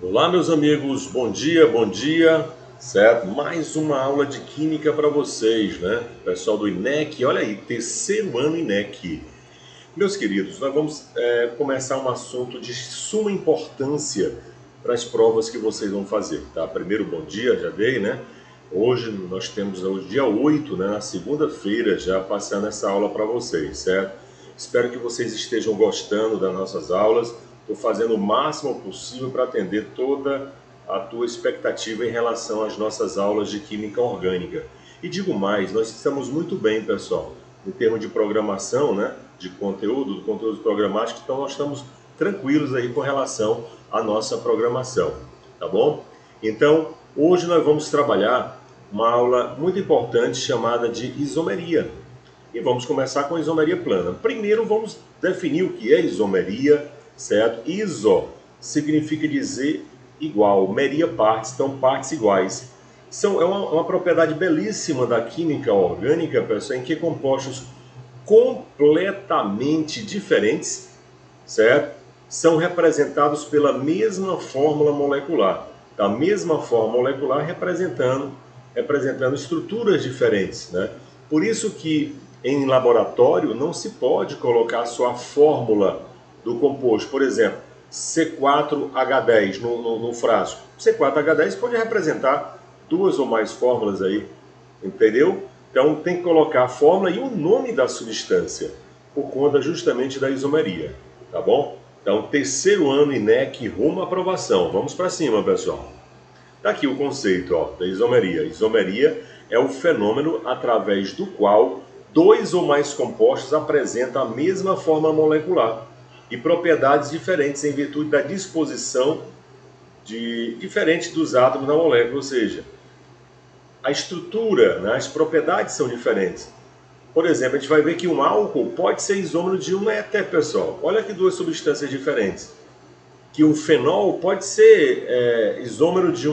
Olá, meus amigos, bom dia, certo? Mais uma aula de química para vocês, né? Pessoal do INEC, olha aí, terceiro ano INEC. Meus queridos, nós vamos começar um assunto de suma importância para as provas que vocês vão fazer, tá? Primeiro, bom dia, já dei, né? Hoje nós temos o dia 8, né? Na segunda-feira, já passando essa aula para vocês, certo? Espero que vocês estejam gostando das nossas aulas. Estou fazendo o máximo possível para atender toda a tua expectativa em relação às nossas aulas de química orgânica. E digo mais, nós estamos muito bem, pessoal, em termos de programação, né, de conteúdo, do conteúdo programático, então nós estamos tranquilos aí com relação à nossa programação, tá bom? Então, hoje nós vamos trabalhar uma aula muito importante chamada de isomeria. E vamos começar com a isomeria plana. Primeiro vamos definir o que é isomeria, certo? Iso significa dizer igual, meria partes, então partes iguais. É uma propriedade belíssima da química orgânica, pessoal, em que compostos completamente diferentes, certo? São representados pela mesma fórmula molecular. Da mesma fórmula molecular representando estruturas diferentes, né? Por isso que em laboratório não se pode colocar só a fórmula do composto. Por exemplo, C4H10 no frasco. C4H10 pode representar duas ou mais fórmulas aí, entendeu? Então tem que colocar a fórmula e o nome da substância, por conta justamente da isomeria, tá bom? Então, terceiro ano INEC rumo à aprovação. Vamos para cima, pessoal. Está aqui o conceito da isomeria. Isomeria é o fenômeno através do qual dois ou mais compostos apresentam a mesma forma molecular e propriedades diferentes em virtude da disposição diferente dos átomos na molécula, ou seja, a estrutura, né, as propriedades são diferentes. Por exemplo, a gente vai ver que um álcool pode ser isômero de um éter, pessoal. Olha aqui duas substâncias diferentes. Que um fenol pode ser isômero de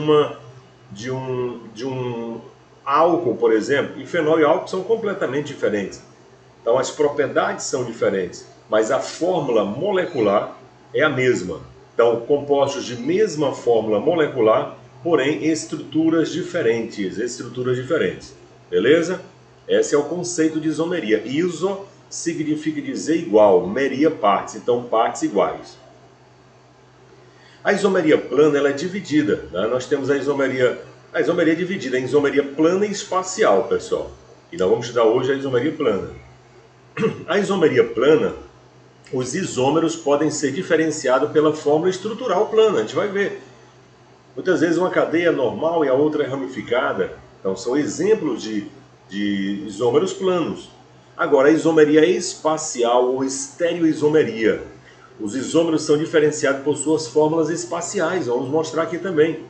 um álcool, por exemplo. E fenol e álcool são completamente diferentes. Então as propriedades são diferentes, mas a fórmula molecular é a mesma. Então, compostos de mesma fórmula molecular, porém estruturas diferentes. Beleza? Esse é o conceito de isomeria. Iso significa dizer igual, meria partes, então partes iguais. A isomeria plana ela é dividida, né? Nós temos a isomeria é dividida em isomeria plana e espacial, pessoal. E nós vamos estudar hoje a isomeria plana. A isomeria plana, os isômeros podem ser diferenciados pela fórmula estrutural plana. A gente vai ver. Muitas vezes uma cadeia é normal e a outra é ramificada. Então são exemplos de isômeros planos. Agora, a isomeria espacial ou estereoisomeria. Os isômeros são diferenciados por suas fórmulas espaciais. Vamos mostrar aqui também.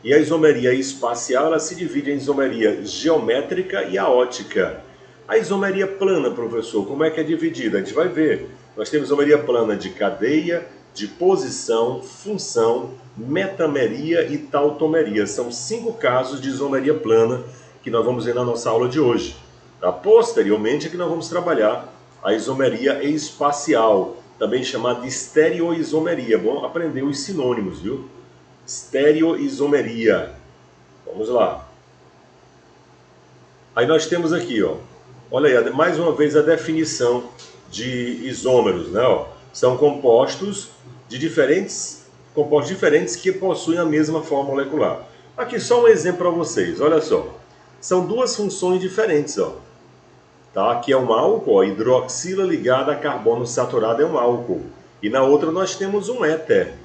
E a isomeria espacial ela se divide em isomeria geométrica e aótica. A isomeria plana, professor, como é que é dividida? A gente vai ver. Nós temos isomeria plana de cadeia, de posição, função, metameria e tautomeria. São 5 casos de isomeria plana que nós vamos ver na nossa aula de hoje. Tá? Posteriormente é que nós vamos trabalhar a isomeria espacial, também chamada de estereoisomeria. Bom aprender os sinônimos, viu? Estereoisomeria. Vamos lá. Aí nós temos aqui, olha aí, mais uma vez a definição de isômeros, né? São compostos diferentes que possuem a mesma forma molecular. Aqui só um exemplo para vocês, olha só. São duas funções diferentes, tá? Aqui é um álcool, hidroxila ligada a carbono saturado é um álcool. E na outra nós temos um éter,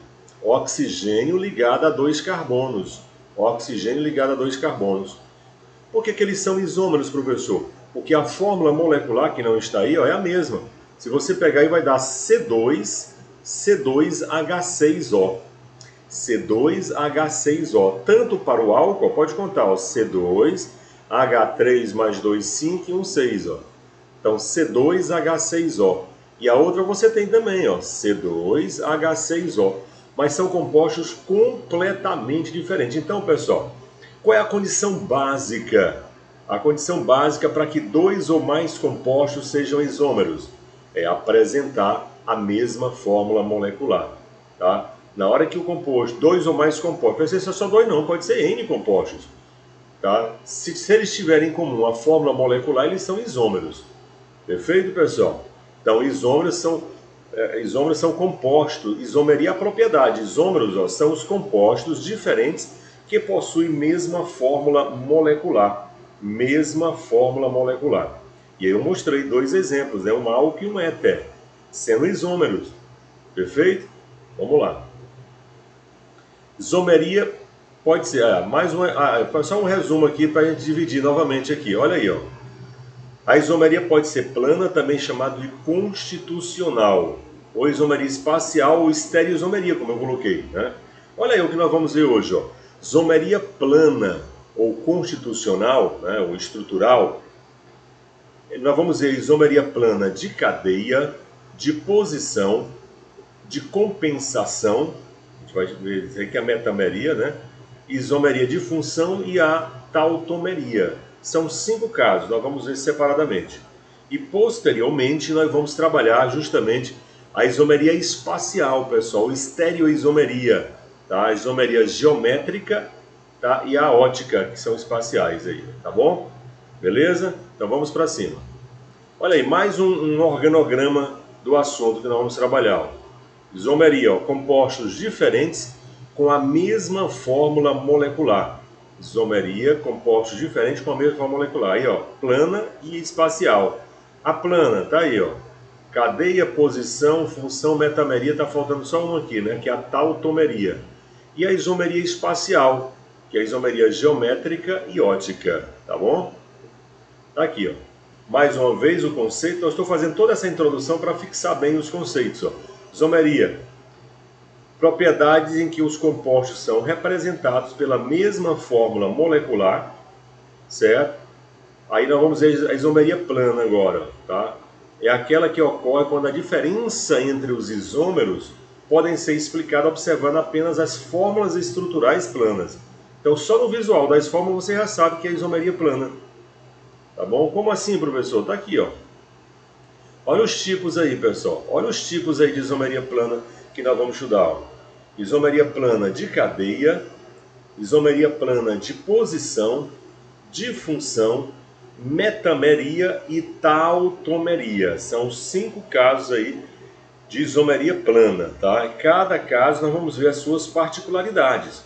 oxigênio ligado a 2 carbonos. Oxigênio ligado a 2 carbonos. Por que eles são isômeros, professor? Porque a fórmula molecular que não está aí é a mesma. Se você pegar aí vai dar C2H6O. C2H6O. Tanto para o álcool, pode contar, C2H3 mais 2, 5 e 1, 6. Então, C2H6O. E a outra você tem também, C2H6O. Mas são compostos completamente diferentes. Então, pessoal, qual é a condição básica? A condição básica para que 2 ou mais compostos sejam isômeros é apresentar a mesma fórmula molecular, tá? Na hora que o composto, dois ou mais compostos, pode ser só dois não, pode ser N compostos. Tá? Se eles tiverem em comum a fórmula molecular, eles são isômeros. Perfeito, pessoal? Então, isômeros são compostos. Isomeria é a propriedade. Isômeros, ó, são os compostos diferentes que possuem mesma fórmula molecular. Mesma fórmula molecular. E aí eu mostrei dois exemplos, né? Um álcool e um éter, sendo isômeros. Perfeito? Vamos lá. Isomeria pode ser... só um resumo aqui para a gente dividir novamente aqui. Olha aí, ó. A isomeria pode ser plana, também chamada de constitucional, ou isomeria espacial ou estereoisomeria, como eu coloquei, né? Olha aí o que nós vamos ver hoje, ó. Isomeria plana ou constitucional, né, ou estrutural, nós vamos ver isomeria plana de cadeia, de posição, de compensação, a gente vai ver isso aqui que é a metameria, né? Isomeria de função e a tautomeria. São 5 casos, nós vamos ver separadamente. E posteriormente nós vamos trabalhar justamente a isomeria espacial, pessoal, estereoisomeria, tá? A isomeria geométrica, tá? E a ótica, que são espaciais aí, tá bom? Beleza? Então vamos para cima. Olha aí, mais um organograma do assunto que nós vamos trabalhar. Ó. Isomeria, ó, compostos diferentes com a mesma fórmula molecular. Isomeria, compostos diferentes com a mesma fórmula molecular. Aí, ó, plana e espacial. A plana, tá aí, ó. Cadeia, posição, função, metameria, tá faltando só uma aqui, né? Que é a tautomeria. E a isomeria espacial, que é a isomeria geométrica e ótica, tá bom? Tá aqui, ó. Mais uma vez o conceito, eu estou fazendo toda essa introdução para fixar bem os conceitos, ó. Isomeria. Propriedades em que os compostos são representados pela mesma fórmula molecular, certo? Aí nós vamos ver a isomeria plana agora, tá? É aquela que ocorre quando a diferença entre os isômeros podem ser explicada observando apenas as fórmulas estruturais planas. Então, só no visual das fórmulas você já sabe que é a isomeria plana. Tá bom? Como assim, professor? Tá aqui, ó. Olha os tipos aí, pessoal. Olha os tipos aí de isomeria plana que nós vamos estudar. Ó. Isomeria plana de cadeia, isomeria plana de posição, de função, metameria e tautomeria. São 5 casos aí de isomeria plana, tá? Em cada caso nós vamos ver as suas particularidades.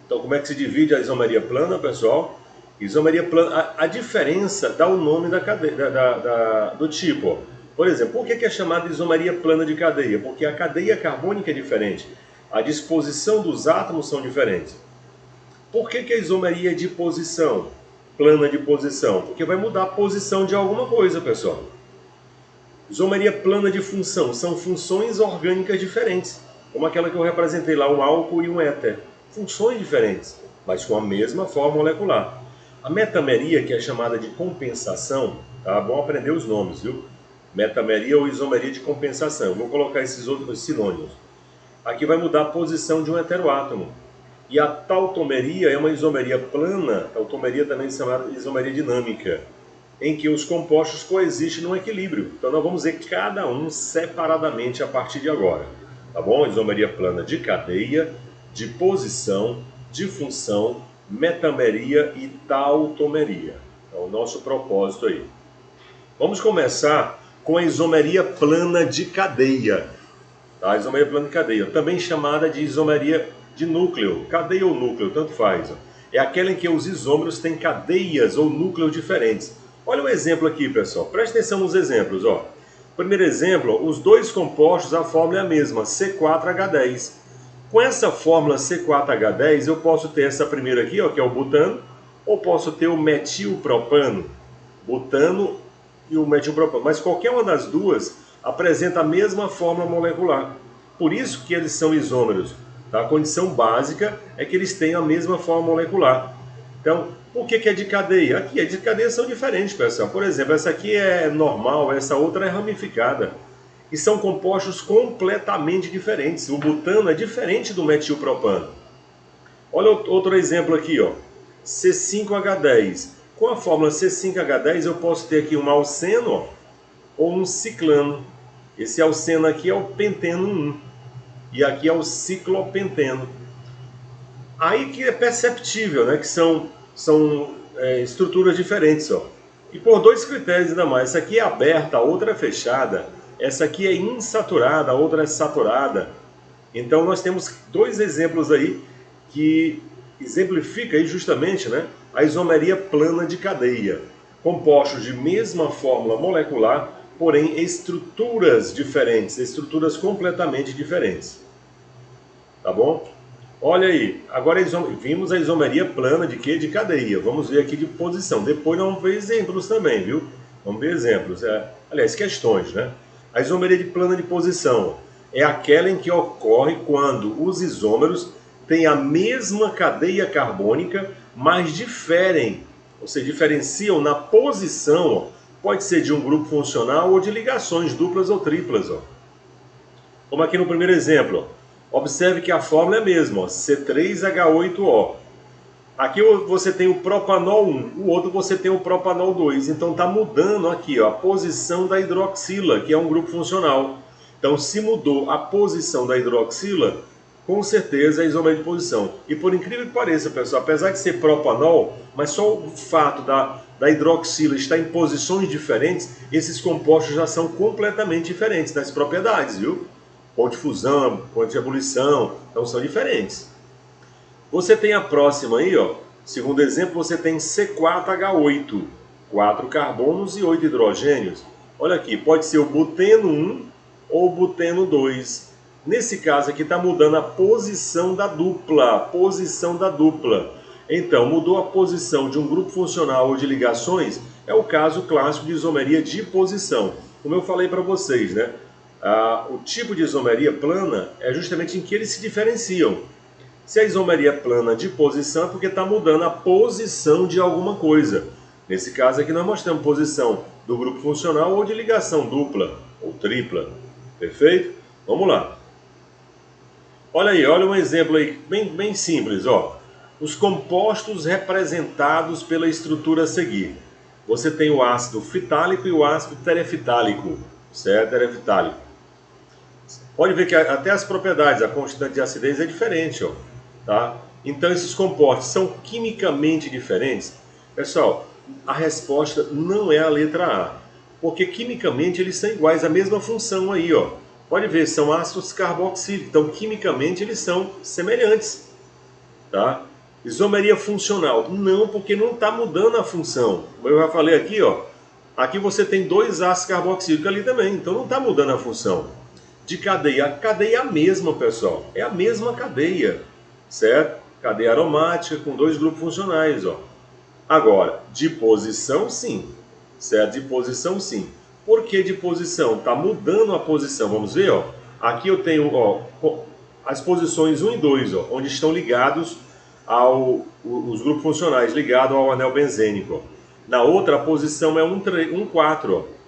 Então, como é que se divide a isomeria plana, pessoal? Isomeria plana, a diferença dá o nome da cadeia, do tipo. Ó. Por exemplo, por que é chamada isomeria plana de cadeia? Porque a cadeia carbônica é diferente, a disposição dos átomos são diferentes. Por que a isomeria de posição, plana de posição? Porque vai mudar a posição de alguma coisa, pessoal. Isomeria plana de função, são funções orgânicas diferentes, como aquela que eu representei lá, um álcool e um éter. Funções diferentes, mas com a mesma forma molecular. A metameria, que é chamada de compensação, tá bom aprender os nomes, viu? Metameria ou isomeria de compensação. Eu vou colocar esses outros sinônimos. Aqui vai mudar a posição de um heteroátomo. E a tautomeria é uma isomeria plana, tautomeria também é chamada de isomeria dinâmica, em que os compostos coexistem num equilíbrio. Então nós vamos ver cada um separadamente a partir de agora. Tá bom? Isomeria plana de cadeia, de posição, de função, metameria e tautomeria. É o nosso propósito aí. Vamos começar com a isomeria plana de cadeia. Tá? Isomeria plana de cadeia, também chamada de isomeria de núcleo. Cadeia ou núcleo, tanto faz. Ó. É aquela em que os isômeros têm cadeias ou núcleos diferentes. Olha o exemplo aqui, pessoal. Preste atenção nos exemplos. Ó. Primeiro exemplo, os dois compostos, a fórmula é a mesma, C4H10. Com essa fórmula C4H10, eu posso ter essa primeira aqui, ó, que é o butano, ou posso ter o metilpropano. Butano e o metilpropano. Mas qualquer uma das duas apresenta a mesma fórmula molecular. Por isso que eles são isômeros. Tá? A condição básica é que eles tenham a mesma forma molecular. Então, por que é de cadeia? Aqui, as de cadeia são diferentes, pessoal. Por exemplo, essa aqui é normal, essa outra é ramificada. E são compostos completamente diferentes. O butano é diferente do metilpropano. Olha outro exemplo aqui, ó. C5H10. Com a fórmula C5H10 eu posso ter aqui um alceno, ó, ou um ciclano. Esse alceno aqui é o penteno 1. e aqui é o ciclopenteno. Aí que é perceptível, né, que são estruturas diferentes, ó. E por dois critérios ainda mais. Essa aqui é aberta, a outra é fechada. Essa aqui é insaturada, a outra é saturada. Então nós temos dois exemplos aí que exemplifica aí justamente, né, a isomeria plana de cadeia. Compostos de mesma fórmula molecular, porém estruturas diferentes, estruturas completamente diferentes. Tá bom? Olha aí, agora vimos a isomeria plana de quê? De cadeia. Vamos ver aqui de posição. Depois nós vamos ver exemplos também, viu? Vamos ver exemplos. Aliás, questões, né? A isomeria de plana de posição é aquela em que ocorre quando os isômeros têm a mesma cadeia carbônica, mas diferem, ou seja, diferenciam na posição, ó, pode ser de um grupo funcional ou de ligações duplas ou triplas. Ó. Como aqui no primeiro exemplo, ó. Observe que a fórmula é a mesma, ó, C3H8O. Aqui você tem o propanol 1, o outro você tem o propanol 2. Então está mudando aqui, ó, a posição da hidroxila, que é um grupo funcional. Então se mudou a posição da hidroxila, com certeza é isomeria de posição. E por incrível que pareça, pessoal, apesar de ser propanol, mas só o fato da hidroxila estar em posições diferentes, esses compostos já são completamente diferentes nas propriedades, viu? Ponto de fusão, ponto de ebulição, então são diferentes. Você tem a próxima aí, ó. Segundo exemplo, você tem C4H8, 4 carbonos e 8 hidrogênios. Olha aqui, pode ser o buteno 1 ou o buteno 2. Nesse caso aqui está mudando a posição da dupla, Então, mudou a posição de um grupo funcional ou de ligações, é o caso clássico de isomeria de posição. Como eu falei para vocês, né? O tipo de isomeria plana é justamente em que eles se diferenciam. Se a isomeria é plana de posição é porque está mudando a posição de alguma coisa. Nesse caso aqui nós mostramos posição do grupo funcional ou de ligação dupla ou tripla. Perfeito? Vamos lá. Olha aí, olha um exemplo aí bem simples. Ó. Os compostos representados pela estrutura a seguir. Você tem o ácido fitálico e o ácido terefitálico. Certo? Terefitálico. Pode ver que até as propriedades, a constante de acidez é diferente, ó, tá? Então esses compostos são quimicamente diferentes. Pessoal, a resposta não é a letra A, porque quimicamente eles são iguais, a mesma função aí, ó. Pode ver, são ácidos carboxílicos, então quimicamente eles são semelhantes, tá? Isomeria funcional, não, porque não está mudando a função. Como eu já falei aqui, ó, aqui você tem dois ácidos carboxílicos ali também, então não está mudando a função. De cadeia, a cadeia é a mesma, pessoal, é a mesma cadeia, certo? Cadeia aromática com dois grupos funcionais, ó. Agora, de posição, sim, certo? De posição, sim. Por que de posição? Está mudando a posição, vamos ver, ó. Aqui eu tenho, ó, as posições 1 e 2, ó, onde estão ligados os grupos funcionais, ligados ao anel benzênico, ó. Na outra, a posição é 1, 4, ó.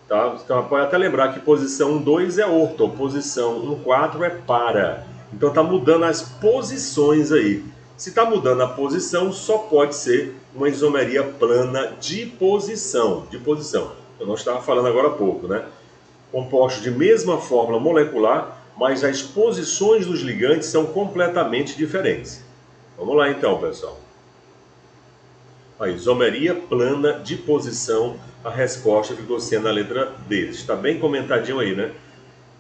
Tá? Então pode até lembrar que posição 2 é orto, posição 4 é para. Então está mudando as posições aí. Se está mudando a posição, só pode ser uma isomeria plana de posição. Eu não estava falando agora há pouco, né? Compostos de mesma fórmula molecular, mas as posições dos ligantes são completamente diferentes. Vamos lá então, pessoal. A isomeria plana de posição, a resposta ficou sendo a letra D. Está bem comentadinho aí, né?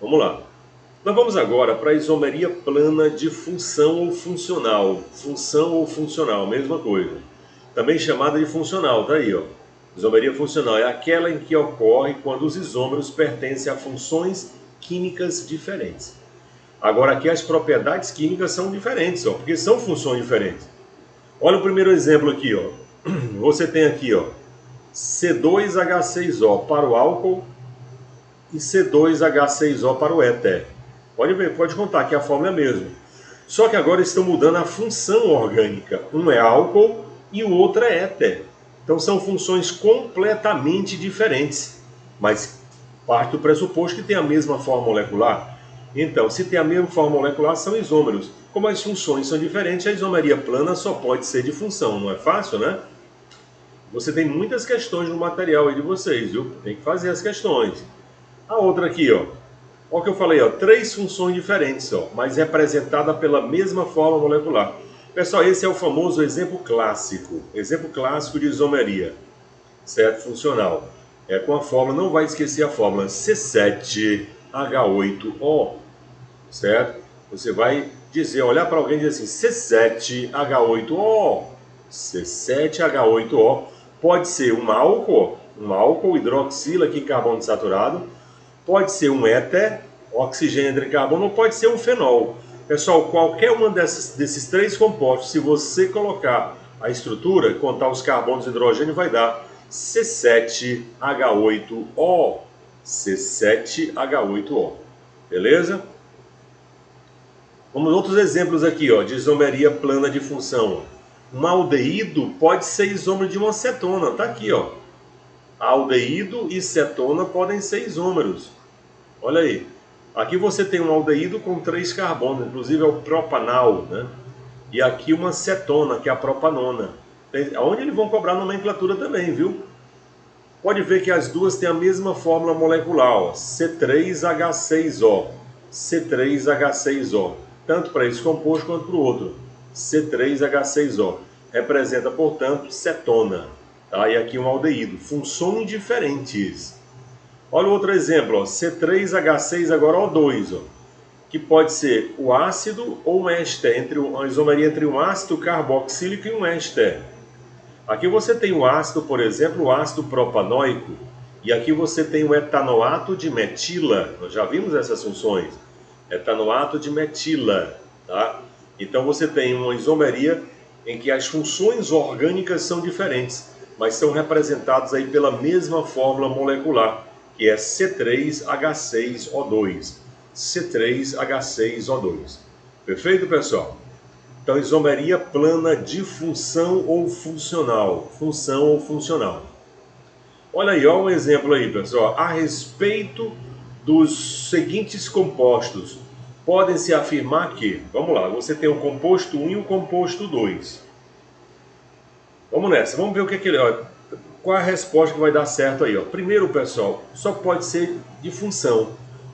Vamos lá. Nós vamos agora para a isomeria plana de função ou funcional. Função ou funcional, mesma coisa. Também chamada de funcional, tá aí, ó. Isomeria funcional é aquela em que ocorre quando os isômeros pertencem a funções químicas diferentes. Agora aqui as propriedades químicas são diferentes, ó, porque são funções diferentes. Olha o primeiro exemplo aqui, ó. Você tem aqui, ó, C2H6O para o álcool e C2H6O para o éter. Pode ver, pode contar que a fórmula é a mesma. Só que agora estão mudando a função orgânica. Um é álcool e o outro é éter. Então são funções completamente diferentes, mas parte do pressuposto que tem a mesma forma molecular. Então, se tem a mesma forma molecular, são isômeros. Como as funções são diferentes, a isomeria plana só pode ser de função. Não é fácil, né? Você tem muitas questões no material aí de vocês, viu? Tem que fazer as questões. A outra aqui, ó. Olha o que eu falei, ó, 3 funções diferentes, ó, mas representada pela mesma forma molecular. Pessoal, esse é o famoso exemplo clássico de isomeria, certo? Funcional. É com a fórmula, não vai esquecer a fórmula C7H8O, certo? Você vai dizer, olhar para alguém e dizer assim, C7H8O. C7H8O pode ser um álcool hidroxila aqui carbono saturado, pode ser um éter, oxigênio entre carbono, ou pode ser um fenol. Pessoal, qualquer uma desses 3 compostos, se você colocar a estrutura, contar os carbonos e hidrogênio, vai dar C7H8O. C7H8O. Beleza? Vamos outros exemplos aqui, ó, de isomeria plana de função. Um aldeído pode ser isômero de uma cetona. Tá aqui, ó. Aldeído e cetona podem ser isômeros. Olha aí. Aqui você tem um aldeído com 3 carbonos, inclusive é o propanal, né? E aqui uma cetona, que é a propanona. Onde eles vão cobrar nomenclatura também, viu? Pode ver que as duas têm a mesma fórmula molecular, ó, C3H6O. C3H6O. Tanto para esse composto quanto para o outro. C3H6O. Representa, portanto, cetona. Tá? E aqui um aldeído. Funções diferentes. Olha o outro exemplo, ó, C3H6 agora O2, ó, que pode ser o ácido ou um éster, uma isomeria entre um ácido carboxílico e um éster. Aqui você tem o ácido, por exemplo, o ácido propanoico, e aqui você tem o etanoato de metila. Nós já vimos essas funções. Etanoato de metila, tá? Então você tem uma isomeria em que as funções orgânicas são diferentes, mas são representadas aí pela mesma fórmula molecular, que é C3H6O2. C3H6O2. Perfeito, pessoal? Então, isomeria plana de função ou funcional. Função ou funcional. Olha aí, olha um exemplo aí, pessoal. A respeito dos seguintes compostos, podem-se afirmar que, vamos lá, você tem o composto 1 e o composto 2. Vamos nessa, vamos ver o que é que ele... Qual a resposta que vai dar certo aí, ó? Primeiro, pessoal, só pode ser de função.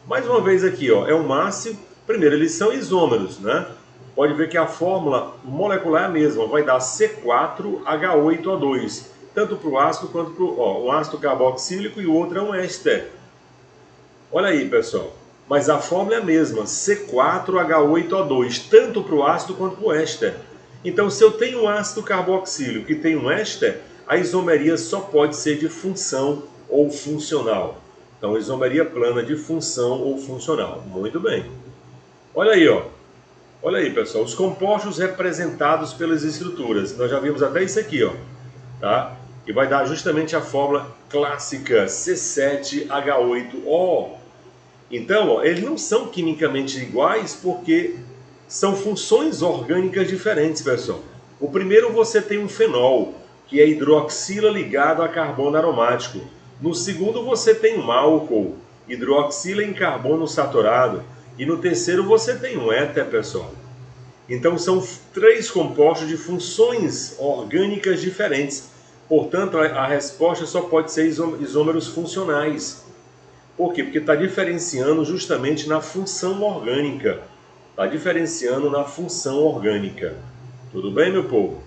Mais uma vez aqui, ó, é um ácido. Primeiro, eles são isômeros, né? Pode ver que a fórmula molecular é a mesma, vai dar C4H8O2, tanto para o ácido quanto para um ácido carboxílico e o outro é um éster. Olha aí, pessoal. Mas a fórmula é a mesma, C4H8O2, tanto para o ácido quanto para o éster. Então, se eu tenho um ácido carboxílico e tenho um éster, a isomeria só pode ser de função ou funcional. Então, isomeria plana de função ou funcional. Muito bem. Olha aí, ó. Olha aí, pessoal. Os compostos representados pelas estruturas. Nós já vimos até isso aqui, ó. Tá? E vai dar justamente a fórmula clássica C7H8O. Então, ó, eles não são quimicamente iguais porque são funções orgânicas diferentes, pessoal. O primeiro você tem um fenol, que é hidroxila ligado a carbono aromático. No segundo você tem um álcool, hidroxila em carbono saturado. E no terceiro você tem um éter, pessoal. Então são 3 compostos de funções orgânicas diferentes. Portanto, a resposta só pode ser isômeros funcionais. Por quê? Porque está diferenciando justamente na função orgânica. Está diferenciando na função orgânica. Tudo bem, meu povo?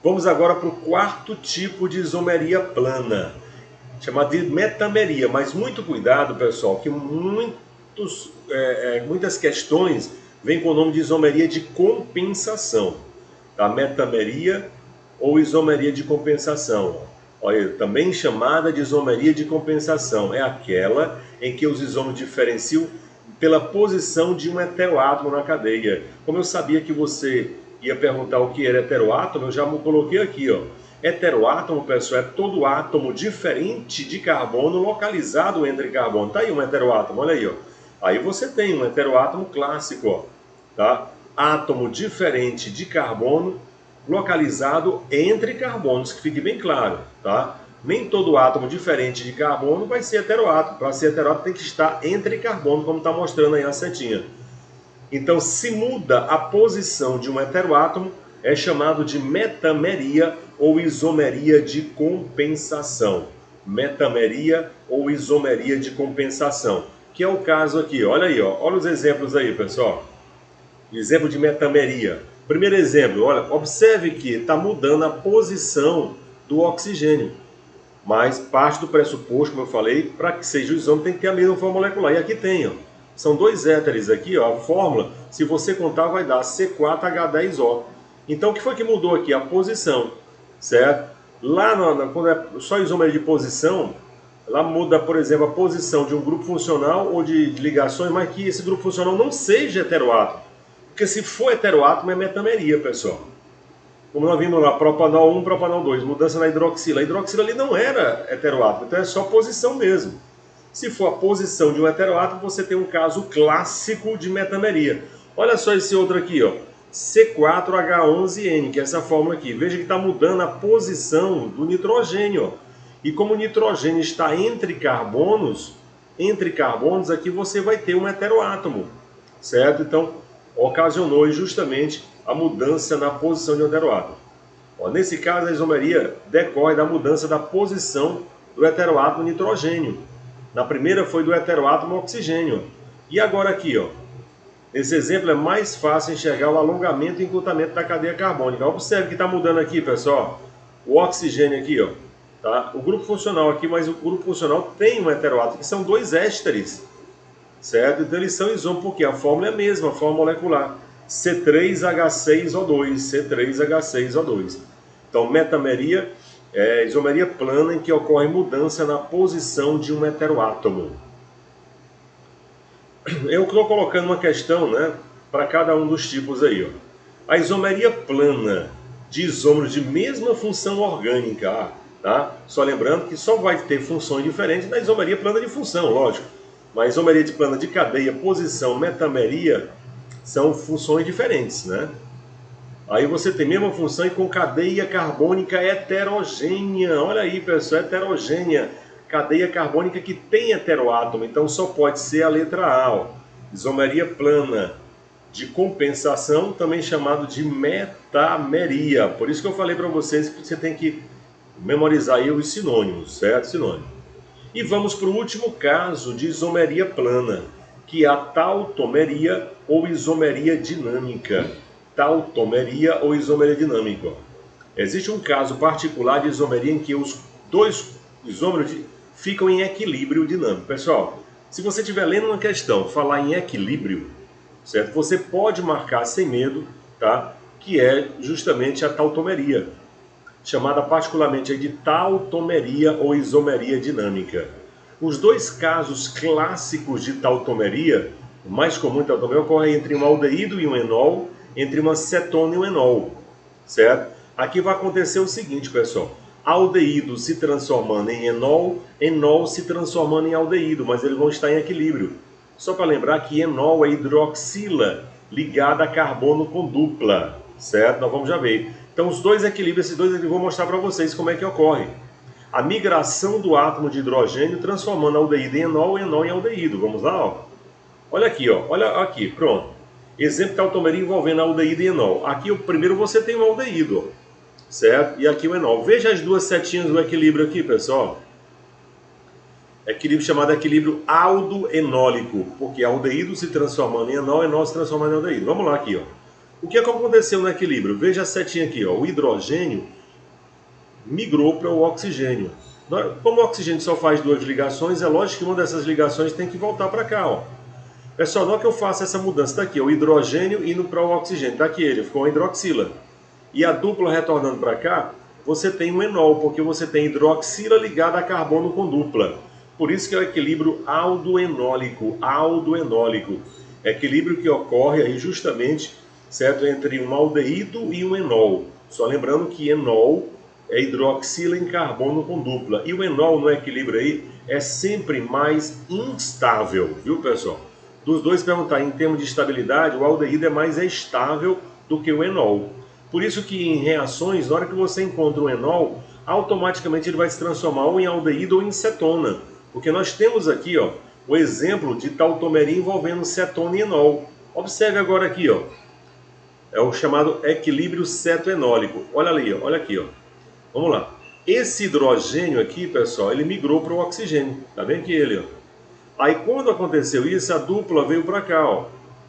Vamos agora para o 4º tipo de isomeria plana, chamado de metameria. Mas muito cuidado, pessoal, que muitas questões vêm com o nome de isomeria de compensação. Tá? Metameria ou isomeria de compensação. Olha, também chamada de isomeria de compensação. É aquela em que os isômeros diferenciam pela posição de um heteroátomo na cadeia. Como eu sabia que você ia perguntar o que era heteroátomo, eu já me coloquei aqui, ó. Heteroátomo, pessoal, é todo átomo diferente de carbono localizado entre carbono. Tá aí um heteroátomo, olha aí, ó. Aí você tem um heteroátomo clássico, ó, tá? Átomo diferente de carbono localizado entre carbonos, que fique bem claro, tá? Nem todo átomo diferente de carbono vai ser heteroátomo. Para ser heteroátomo tem que estar entre carbono, como está mostrando aí a setinha. Então, se muda a posição de um heteroátomo, é chamado de metameria ou isomeria de compensação. Metameria ou isomeria de compensação. que é o caso aqui. Olha aí, ó. Olha os exemplos aí, pessoal. Exemplo de metameria. Primeiro exemplo, olha, observe que está mudando a posição do oxigênio. Mas parte do pressuposto, como eu falei, para que seja o isômero tem que ter a mesma forma molecular. E aqui tem, ó. São dois éteres aqui, ó. A fórmula, se você contar, vai dar C4H10O. Então, o que foi que mudou aqui? A posição, certo? Lá, quando é só isômero de posição, lá muda, por exemplo, a posição de um grupo funcional ou de ligações, mas que esse grupo funcional não seja heteroátomo. Porque se for heteroátomo é metameria, pessoal. Como nós vimos lá, propanol 1, propanol 2, mudança na hidroxila. A hidroxila ali não era heteroátomo, então é só posição mesmo. Se for a posição de um heteroátomo, você tem um caso clássico de metameria. Olha só esse outro aqui, ó. C4H11N, que é essa fórmula aqui. Veja que está mudando a posição do nitrogênio, ó. E como o nitrogênio está entre carbonos, aqui você vai ter um heteroátomo, certo? Então, ocasionou justamente a mudança na posição de um heteroátomo. Ó, nesse caso, a isomeria decorre da mudança da posição do heteroátomo nitrogênio. Na primeira foi do heteroátomo oxigênio. E agora aqui, ó, nesse exemplo é mais fácil enxergar o alongamento e encurtamento da cadeia carbônica. Observe que está mudando aqui, pessoal, o oxigênio aqui, ó. Tá? O grupo funcional aqui, mas o grupo funcional tem um heteroátomo, que são dois ésteres, certo? Então eles são isômeros, porque a fórmula é a mesma, a fórmula molecular. C3H6O2, C3H6O2. Então, metameria é isomeria plana em que ocorre mudança na posição de um heteroátomo. Eu estou colocando uma questão, né, para cada um dos tipos aí. Ó. A isomeria plana de isômeros de mesma função orgânica, tá? Só lembrando que só vai ter funções diferentes na isomeria plana de função, lógico. Mas isomeria de plana de cadeia, posição, metameria são funções diferentes, né? Aí você tem a mesma função e com cadeia carbônica heterogênea. Olha aí, pessoal, heterogênea. Cadeia carbônica que tem heteroátomo, então só pode ser a letra A. Ó. Isomeria plana de compensação, também chamado de metameria. Por isso que eu falei para vocês que você tem que memorizar aí os sinônimos, certo? Sinônimo. E vamos para o último caso de isomeria plana, que é a tautomeria ou isomeria dinâmica. Tautomeria ou isomeria dinâmica. Existe um caso particular de isomeria em que os dois isômeros ficam em equilíbrio dinâmico. Pessoal, se você estiver lendo uma questão falar em equilíbrio, certo? Você pode marcar sem medo, tá? Que é justamente a tautomeria, chamada particularmente de tautomeria ou isomeria dinâmica. Os dois casos clássicos de tautomeria, o mais comum de tautomeria, ocorre entre um aldeído e um enol, entre uma cetona e um enol, certo? Aqui vai acontecer o seguinte, pessoal. Aldeído se transformando em enol, enol se transformando em aldeído, mas eles vão estar em equilíbrio. Só para lembrar que enol é hidroxila ligada a carbono com dupla, certo? Nós vamos já ver. Então os dois equilíbrios, esses dois eu vou mostrar para vocês como é que ocorre. A migração do átomo de hidrogênio transformando aldeído em enol em aldeído. Vamos lá, ó. Olha aqui, ó. Olha aqui, pronto. Exemplo de tautomeria envolvendo aldeído e enol. Aqui, o primeiro você tem um aldeído, ó, certo? E aqui o enol. Veja as duas setinhas do equilíbrio aqui, pessoal. Equilíbrio chamado equilíbrio aldoenólico, porque aldeído se transformando em enol, enol se transformando em aldeído. Vamos lá aqui, ó. O que aconteceu no equilíbrio? Veja a setinha aqui, ó. O hidrogênio migrou para o oxigênio. Como o oxigênio só faz duas ligações, é lógico que uma dessas ligações tem que voltar para cá, ó. Pessoal, na hora que eu faço essa mudança, está aqui, o hidrogênio indo para o oxigênio, está aqui ele, ficou uma hidroxila. E a dupla retornando para cá, você tem um enol, porque você tem hidroxila ligada a carbono com dupla. Por isso que é o equilíbrio aldoenólico, equilíbrio que ocorre aí justamente, certo, entre um aldeído e um enol. Só lembrando que enol é hidroxila em carbono com dupla. E o enol no equilíbrio aí é sempre mais instável, viu, pessoal? Dos dois perguntar em termos de estabilidade, o aldeído é mais estável do que o enol. Por isso que em reações, na hora que você encontra um enol, automaticamente ele vai se transformar ou em aldeído ou em cetona. Porque nós temos aqui, ó, o exemplo de tautomeria envolvendo cetona e enol. Observe agora aqui, ó. É o chamado equilíbrio cetoenólico. Olha ali, ó, olha aqui, ó. Vamos lá. Esse hidrogênio aqui, pessoal, ele migrou para o oxigênio. Tá vendo que ele, ó? Aí quando aconteceu isso, a dupla veio para cá, ó,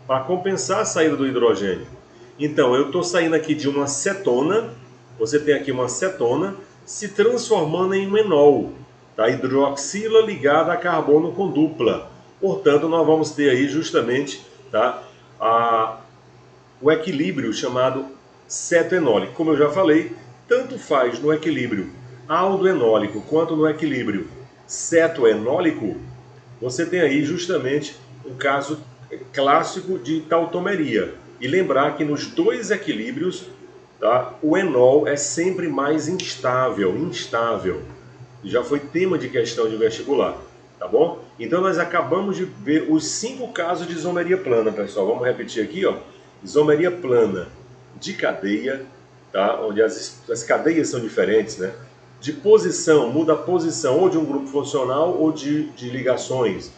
para compensar a saída do hidrogênio. Então eu estou saindo aqui de uma cetona, você tem aqui uma cetona, se transformando em um enol, tá? Hidroxila ligada a carbono com dupla. Portanto, nós vamos ter aí justamente, tá, o equilíbrio chamado cetoenólico. Como eu já falei, tanto faz no equilíbrio aldoenólico quanto no equilíbrio cetoenólico, você tem aí justamente um caso clássico de tautomeria. E lembrar que nos dois equilíbrios, tá, o enol é sempre mais instável. Já foi tema de questão de vestibular, tá bom? Então nós acabamos de ver os 5 casos de isomeria plana, pessoal. Vamos repetir aqui, ó. Isomeria plana de cadeia, tá? Onde as cadeias são diferentes, né? De posição, muda a posição ou de um grupo funcional ou de ligações.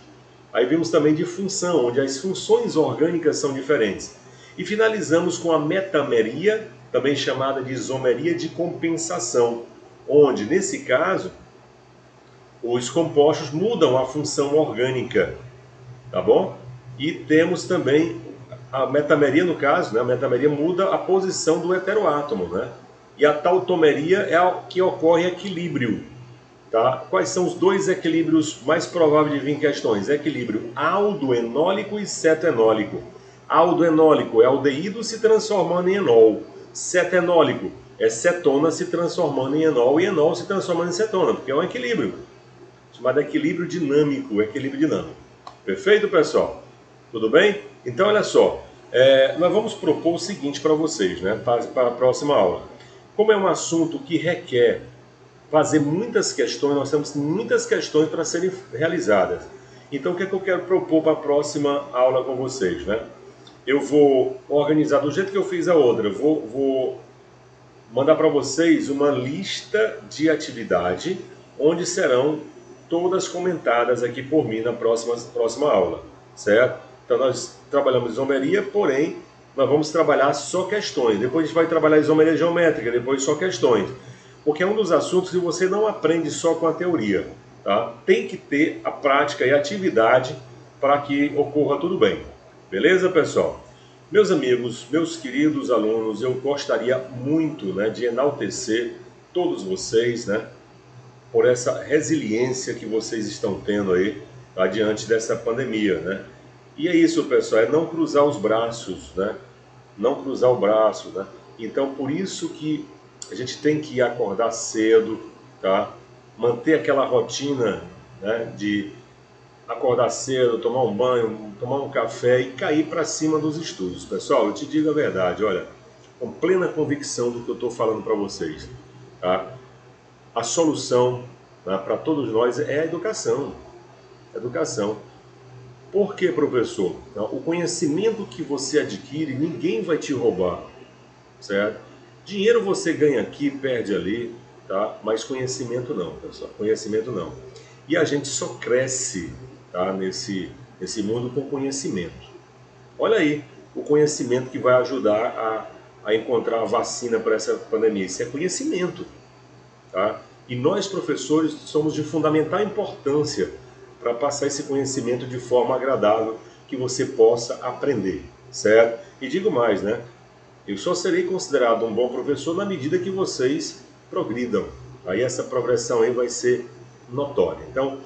Aí vimos também de função, onde as funções orgânicas são diferentes. E finalizamos com a metameria, também chamada de isomeria de compensação, onde, nesse caso, os compostos mudam a função orgânica, tá bom? E temos também a metameria, no caso, né? A metameria muda a posição do heteroátomo, né? E a tautomeria é a que ocorre equilíbrio, tá? Quais são os 2 equilíbrios mais prováveis de vir em questões? Equilíbrio aldoenólico e cetoenólico. Aldoenólico é aldeído se transformando em enol. Cetoenólico é cetona se transformando em enol e enol se transformando em cetona, porque é um equilíbrio, chamado equilíbrio dinâmico, Perfeito, pessoal? Tudo bem? Então, olha só, nós vamos propor o seguinte para vocês, né, para a próxima aula. Como é um assunto que requer fazer muitas questões, nós temos muitas questões para serem realizadas. Então, o que é que eu quero propor para a próxima aula com vocês, né? Eu vou organizar do jeito que eu fiz a outra. Vou mandar para vocês uma lista de atividade, onde serão todas comentadas aqui por mim na próxima aula, certo? Então, nós trabalhamos isomeria, porém, nós vamos trabalhar só questões. Depois a gente vai trabalhar isomeria geométrica, depois só questões. Porque é um dos assuntos que você não aprende só com a teoria, tá? Tem que ter a prática e a atividade para que ocorra tudo bem. Beleza, pessoal? Meus amigos, meus queridos alunos, eu gostaria muito, né, de enaltecer todos vocês, né, por essa resiliência que vocês estão tendo aí, tá, diante dessa pandemia, né? E é isso, pessoal, é não cruzar os braços, né? Não cruzar o braço, né? Então, por isso que a gente tem que acordar cedo, tá? Manter aquela rotina, né, de acordar cedo, tomar um banho, tomar um café e cair para cima dos estudos. Pessoal, eu te digo a verdade, olha, com plena convicção do que eu estou falando para vocês, tá? A solução, né, para todos nós é a educação. Educação. Por quê, professor? O conhecimento que você adquire, ninguém vai te roubar, certo? Dinheiro você ganha aqui, perde ali, tá? Mas conhecimento não, pessoal. Conhecimento não. E a gente só cresce, tá, nesse mundo com conhecimento. Olha aí, o conhecimento que vai ajudar a encontrar a vacina para essa pandemia. Isso é conhecimento, tá? E nós, professores, somos de fundamental importância para passar esse conhecimento de forma agradável, que você possa aprender, certo? E digo mais, né? Eu só serei considerado um bom professor na medida que vocês progridam. Aí essa progressão aí vai ser notória. Então,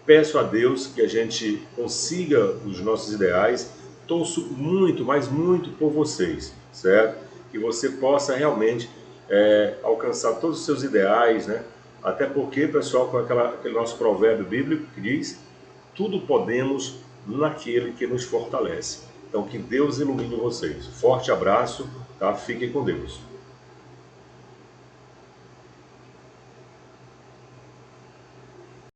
peço a Deus que a gente consiga os nossos ideais. Torço muito, mas muito por vocês, certo? Que você possa realmente alcançar todos os seus ideais, né? Até porque, pessoal, com aquele nosso provérbio bíblico que diz: tudo podemos naquele que nos fortalece. Então, que Deus ilumine vocês. Forte abraço, tá? Fiquem com Deus.